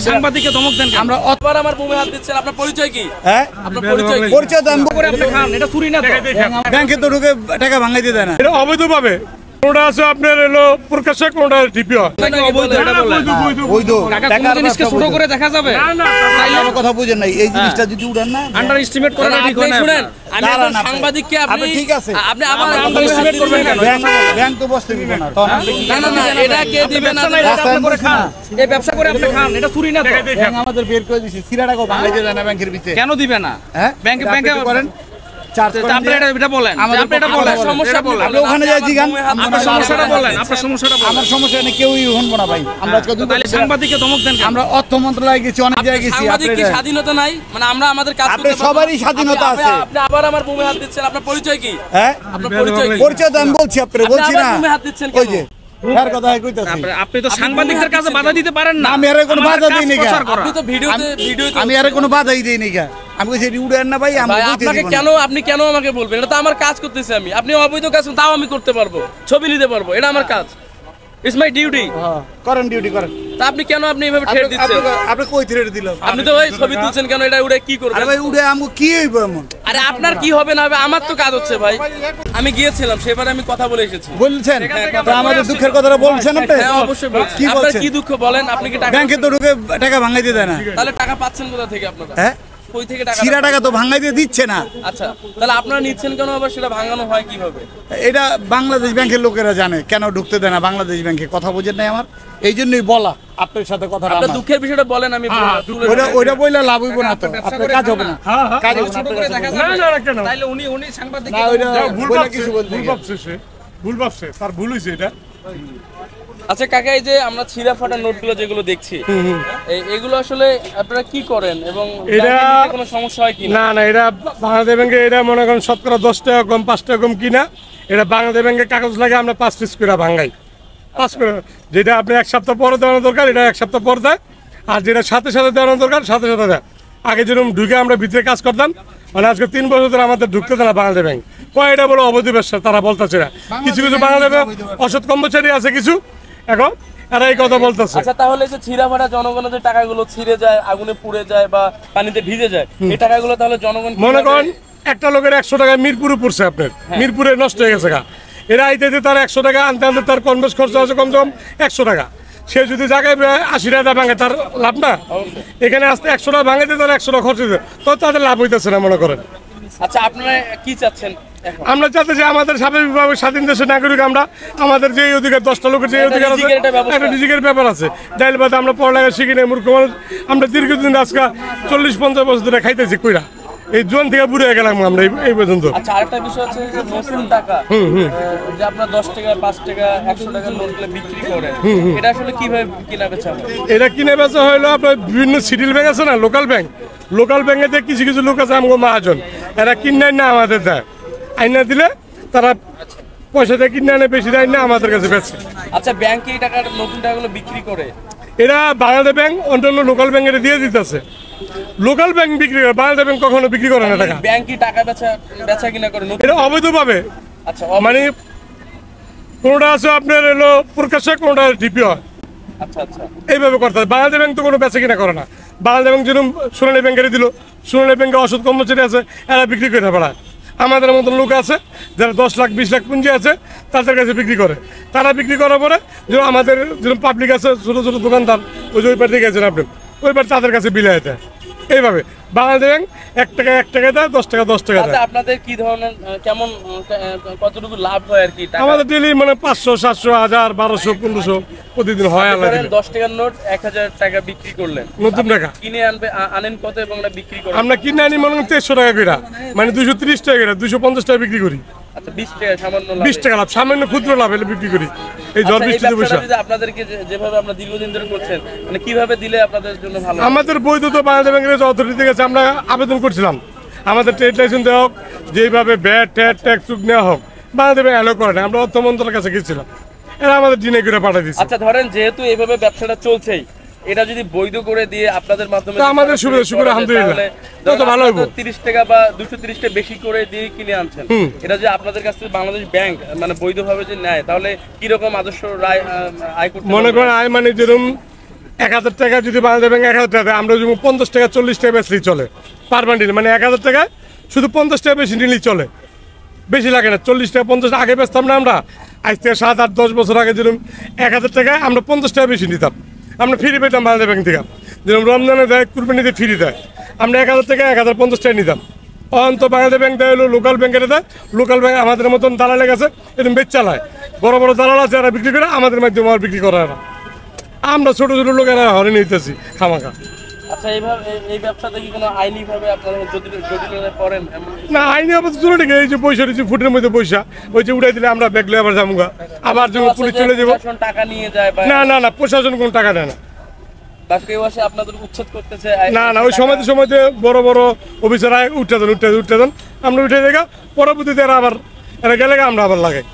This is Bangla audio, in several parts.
সাংবাদিককে ধমক দেন আমরা অতবার আমার বুমে হাত দিচ্ছেন আপনার পরিচয় কি আপনার পরিচয় দাম করে আপনি খান এটা চুরি না তো ব্যাংকে তো ঢুকে টাকা ভাঙাইতে দেয় না এটা অবৈধভাবে কোনটা আছে আপনার হলো প্রকাশ্যে কোনটা টিপি হয় অবৈধ এটা বলেন বৈধ টাকা কোন জিনিসকে ছোট করে দেখা যাবে না তাইলে আমার কথা বুঝেন নাই এই জিনিসটা যদি উড়ান না আন্ডার এস্টিমেট করা ঠিক হয় না শুনেন আমি একজন সাংবাদিককে আপনি ঠিক আছে আপনি আবার আন্ডার এস্টিমেট করবেন কেন ব্যাংক তো বসতে দিবে না না এটা কে দিবে না আপনি করে খান এই ব্যবসা করে আপনি খান এটা চুরি না তো ব্যাংক আমাদের বের করে দিয়েছে সিরা টাকা ভাঙাইতে দেয় না ব্যাংকের ভিতরে কেন দিবে না ব্যাংকে করেন আপনি এটা বলেন আপনি এটা বলেন সমস্যা বলেন আপনি ওখানে যাই জিগান আপনার সমস্যাটা বলেন আপনার সমস্যাটা বলেন আমার সমস্যা নেই কেউই হনবো না ভাই আমরা আজকে তাহলে সাংবাদিককে ধমক দেন আমরা অর্থ মন্ত্রণালয়ে গেছি অনেক জায়গায় গেছি সাংবাদিক কি স্বাধীনতা নাই মানে আমরা আমাদের কাজ করতে আপনাদের সবারই স্বাধীনতা আছে আপনি আবার আমার বুমে হাত দিচ্ছেন আপনার পরিচয় কি আপনার পরিচয় তো আমি বলছি আপনারে বলছি না বুমে হাত দিচ্ছেন ওই যে এর কথা কইতাছি আপনি তো সাংবাদিকদের কাছে বাধা দিতে পারেন না আমি আরে কোনো বাধা দেই নাই আপনি তো ভিডিওতে আমি আরে কোনো বাধাই দেই নাই আমি কইছি উড়েন না ভাই আমি আপনাকে কেন আপনি কেন আমাকে বলবেন এটা তো আমার কাজ করতেছি আমি আপনি অবৈধ কাজ তাও আমি করতে পারবো ছবি নিতে পারবো এটা আমার কাজ ইটস মাই ডিউটি করেন ডিউটি করেন তা আপনি কেন আপনি এভাবে ঠেট দিচ্ছেন আপনি কই থ্রেড দিলেন আপনি তো ওই ছবি তুলছেন কেন এটা উড়ে কি করবেন আরে ভাই উড়ে আমগো কি হইব এমন আরে আপনার কি হবে না হবে আমার তো কাজ হচ্ছে ভাই আমি গিয়েছিলাম সেবারে আমি কথা বলে এসেছি বলছেন তো আমাদের দুঃখের কথাটা বলছেন আপনি হ্যাঁ অবশ্যই বলছি আপনার কি দুঃখ বলেন আপনি কি টাকা ব্যাংকে তো ঢুকে টাকা ভাঙাইতে দেয় না তাহলে টাকা পাচ্ছেন কোথা থেকে আপনারা কই থেকে টাকা সিরা টাকা তো ভাঙাইতে দিচ্ছে না আচ্ছা তাহলে আপনারা নিচ্ছেন কেন আবার সেটা ভাঙানো হয় কিভাবে এটা বাংলাদেশ ব্যাংকের লোকেরা জানে কেন ঢুকতে দেয় না বাংলাদেশ ব্যাংকে কথা বুঝেন নাই আমার এই জন্যই বলা আপনার সাথে কথা আপনার দুঃখের বিষয়টা বলেন আমি ওইটা বইলে লাভ হইব না তো আপনার কাজ হবে না কাজ হবে না কেন তাইলে উনি সাংবাদিক না ওইটা ভুল বইলা ভাবছে কিছু বলতে ভুল ভাবছে তার ভুল হইছে এটা আচ্ছা কাকা এই যে আমরা ছিঁড়া ফাটা নোটগুলো যেগুলো দেখছি এগুলো আসলে আপনারা কি করেন এবং এটা কোনো সমস্যা হয় কি না এটা বাংলাদেশ ব্যাংকে এটা মনে করেন শতকরা 10 টাকা কম 5 টাকা কম কিনা এটা বাংলাদেশ ব্যাংকে কাগজ লাগে আমরা 5 পিস করে ভাঙাই 5 করে যেটা আপনি এক সপ্তাহ পরে দেওয়ানো দরকার এটা এক সপ্তাহ পর দেয় আর যেটা সাথে সাথে দেওয়ানো দরকার সাথে সাথে দেয় আগে যেরকম ঢুকে আমরা ভিতরে কাজ করতাম মানে আজকে 3 বছর ধরে আমাদের ঢুকতে দেয় না বাংলাদেশ ব্যাংক এটা বলো অবৈধ ব্যবসা তারা বলতেছে না কিছু কিছু বাংলাদেশ অসৎ কর্মচারী আছে কিছু এখন এরা এই কথা বলতেছে আচ্ছা তাহলে যে ছিঁড়া ফাটা জনগণের যে টাকাগুলো ছিঁড়ে যায় আগুনে পুড়ে যায় বা পানিতে ভিজে যায় এই টাকাগুলো তাহলে জনগণ মনে করেন একটা লোকের 100 টাকা মিরপুরে পড়ছে আপনার মিরপুরে নষ্ট হয়ে গেছে এরা আইতে তার 100 টাকা আনতে আনতে তার কনভেন্স খরচ আছে কমসে কম 100 টাকা সে যদি জায়গায় 80 টাকা ভাঙে তার লাভ না এখানে আসতে 100 টাকা ভাঙাইতে তার 100 টাকা খরচ দিতে তো তাদের লাভ হইতেছে না মনে করেন আচ্ছা আপনারা কি চাচ্ছেন আমরা চাচ্ছি যে আমাদের স্বাভাবিকভাবে স্বাধীন দেশের নাগরিক আমরা আমাদের যে অধিকার 10টা লোকের যে অধিকার আছে একটা নিজের ব্যাপার আছে ডাইল ভাত আমরা পড়ালেখা শিখি নাই মূর্খ মানুষ আমরা দীর্ঘদিন আজকে 40-50 বছর ধরে খাইতেছি কইরা এই জোন থেকে বুড়ে গেলাম আমরা এই পর্যন্ত আচ্ছা আরেকটা বিষয় হচ্ছে যে নতুন টাকা যে আপনারা 10 টাকা 5 টাকা 100 টাকার নোটগুলো বিক্রি করেন এটা আসলে কিভাবে কিনা বেচা হয় এটা কিনে বেচা হলো আপনার বিভিন্ন সিডিল ব্যাংক আছে না লোকাল ব্যাংকে কিছু কিছু লোক আছে আমগো মহাজন এরা কিনে না আমাদের দেয় আইনা দিলে তারা পয়সা দিয়ে কিনে আনে বেশি দেয় না আমাদের কাছে বেচে আচ্ছা ব্যাংকে এই টাকার নতুন টাকাগুলো বিক্রি করে এরা বাংলাদেশ ব্যাংক অন্যান্য লোকাল ব্যাংকে দিয়ে দিতেছে লোকাল ব্যাংক বিক্রি করে বাংলাদেশ ব্যাংক কখনো বিক্রি করে না টাকা ব্যাংক কি টাকা বেচা কিনা করে এটা অবৈধভাবে আচ্ছা মানে কোনটা আছে আপনার হলো প্রকাশ্যে কোনটা টিপি হয় আচ্ছা আচ্ছা এইভাবে করতে হয় বাংলাদেশ ব্যাংক তো কোনো বেচা কিনা করে না বাংলাদেশ ব্যাংক যেরকম সোনালী ব্যাংকের দিল সোনালী ব্যাংকে অসৎ কর্মচারী আছে এরা বিক্রি করে পাঠায় আমাদের মতন লোক আছে যারা 10 লাখ 20 লাখ পুঁজি আছে তাদের কাছে বিক্রি করে তারা বিক্রি করার পরে যে আমাদের যেরকম পাবলিক আছে ছোটো ছোটো দোকানদার ওই যে ওই পার দিয়ে গেছেন আপনি ওই পার তাদের কাছে বিলাই দেয় এইভাবে বাংলাদেশ ব্যাংক 1 টাকা দেয় 10 টাকা দেয় আপনাদের কি ধরনের কেমন কতটুকু লাভ হয় আর কি আমাদের ডেলি মানে 500 700 1000 1200 1500 প্রতিদিন হয় আল্লাহ 10 টাকার নোট 1000 টাকা বিক্রি করলেন নতুন টাকা কিনে আনেন কত এবং বিক্রি করেন আমরা কিনে আনি মনে 2300 টাকা করে মানে 230 টাকা করে 250 টাকা বিক্রি করি আচ্ছা 20 টাকা সামান্য লাভ 20 টাকা লাভ সামান্য ক্ষুদ্র লাভ হলে বিক্রি করি এই ঝড় বৃষ্টিতে বসে আপনাদেরকে যেভাবে আমরা দীর্ঘদিন ধরে করছেন মানে কিভাবে দিলে আপনাদের জন্য ভালো আমাদের বৈধতা বাংলাদেশ ব্যাংকের অথরিটি কাছে আমরা আবেদন করছিলাম আমাদের ট্রেড লাইসেন্স দেওয়া হোক যেভাবে ব্যাট ট্যাক্স নেওয়া হোক বাংলাদেশ ব্যাংক অ্যালো করে না আমরা অর্থ মন্ত্রণালয়ের কাছে গেছিলাম এরা আমাদের ডিনে করে পাঠিয়ে দিচ্ছে আচ্ছা ধরেন যেহেতু এইভাবে ব্যবসাটা চলছেই এটা যদি বৈধ করে দিয়ে আপনাদের মাধ্যমে আমাদের শুক্র আলহামদুলিল্লাহ তত ভালো হবে 30 টাকা বা 230 টাকা বেশি করে দিয়ে কিনে আনছেন এটা যে আপনাদের কাছ থেকে বাংলাদেশ ব্যাংক মানে বৈধভাবে যে নেয় তাহলে কি রকম আদর্শ আয় করতে মনে করেন আয় মানে যেরকম 1000 টাকা যদি বাংলাদেশ ব্যাংক 1000 টাকা দেয়, আমরা যদি 50 টাকা 40 টাকা বেশি চলে পার বান্ডিল, মানে 1000 টাকায় শুধু 50 টাকা বেশি নিলেই চলে, বেশি লাগে না। 40 টাকা 50 আগে বেচতাম না আমরা, আজ থেকে 7, 8, 10 বছর আগে যেরকম 1000 টাকায় আমরা 50 টাকা বেশি নিতাম, আমরা ফ্রি পেতাম বাংলাদেশ ব্যাংক থেকে। যেরকম রমজানে দেয়, কুরবানিতে ফ্রি দেয়, আমরা 1000 টাকা 1050 টাকা নিতাম। অন্ত বাংলাদেশ ব্যাংক দেয় হলো লোকাল ব্যাংকের দেয়, লোকাল ব্যাংক আমাদের মতন দালালের কাছে এরকম বেচ চালায়, বড় বড় দালাল আছে যারা বিক্রি করে, আমাদের মাধ্যমে আর বিক্রি করে না। আমরা ছোট ছোট লোকেরা হরে নিতেছি খামাখা। আচ্ছা, এইভাবে এই ব্যবসাতে কি কোনো আইনিভাবে আপনারা জটিলতা করেন? না, আইনি আপাতত চলে ঠিক, এই যে পয়সা রয়েছে ফুটের মধ্যে পয়সা, ওই যে উঠাই দিলে আমরা ব্যাগ লয়ে আবার যাবো, আবার যখন পুলিশ চলে যাবো। টাকা নিয়ে যায় বা না না না, প্রশাসন কোনো টাকা দেয় না। বা কেউ আসে আপনাদের উচ্ছেদ করতেছে? না না, ওই সময়তে বড় বড় অফিসার উঠে দেন, আমরা উঠে দেখা, পরবর্তীতে আবার এরা গেলে আমরা আবার লাগাই।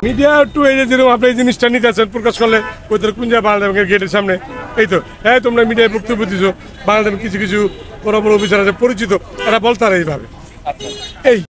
মিডিয়া একটু এই যে যেরকম আপনি এই জিনিসটা নিতেছেন প্রকাশ করলে, ওদের কোন জায়গায় বাংলাদেশ ব্যাংকের গেটের সামনে, এই তো হ্যাঁ তোমরা মিডিয়ায় বক্তব্য দিছো, বাংলাদেশ কিছু কিছু বড় বড় অফিসার আছে পরিচিত, এরা বলতে এইভাবে আচ্ছা। এই